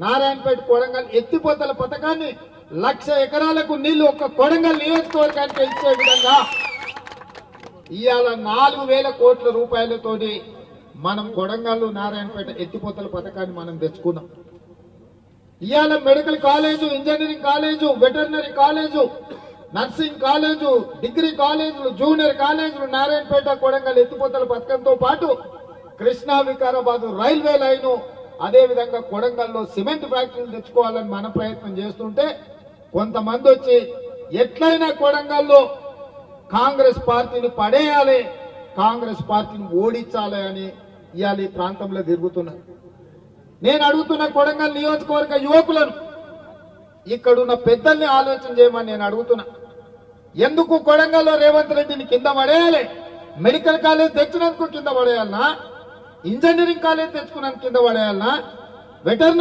నారాయణపేట కొడంగల్ ఎత్తిపోతల పథకాన్ని 1,00,000 ఎకరాలకు నీళ్లు ఒక్క కొడంగల్ నియోజకవర్గానికి ఇచ్చే విధంగా ఇవాళ 4,000 కోట్ల రూపాయలతోటి మనం కొడంగల్ నారాయణపేట ఎత్తిపోతల పథకాన్ని మనం తెచ్చుకున్నాం. ఇవాళ medical college, engineering college, veterinary college, nursing college, degree కాలేజీలు, జూనియర్ కాలేజీలు నారాయణపేట కొడంగల్ ఎత్తిపోతల పథకంతో పాటు కృష్ణా వికారాబాద్ రైల్వే లైను, అదే విధంగా కొడంగల్లో సిమెంట్ ఫ్యాక్టరీలు తెచ్చుకోవాలని మన ప్రయత్నం చేస్తుంటే కొంతమంది వచ్చి ఎట్లయినా కొడంగల్లో కాంగ్రెస్ పార్టీని పడేయాలి, కాంగ్రెస్ పార్టీని ఓడించాలి అని ఇవాళ ఈ ప్రాంతంలో తిరుగుతున్నారు. నేను అడుగుతున్న కొడంగల్ నియోజకవర్గ యువకులను, ఇక్కడున్న పెద్దల్ని ఆలోచన చేయమని నేను అడుగుతున్నా. ఎందుకు కొడంగల్లో రేవంత్ రెడ్డిని కింద పడేయాలి? మెడికల్ కాలేజ్ తెచ్చినందుకు కింద పడేయాలనా? ఇంజనీరింగ్ కాలేజ్ తెచ్చుకున్నందుకు కింద పడేయాలనా? వెటర్నరీ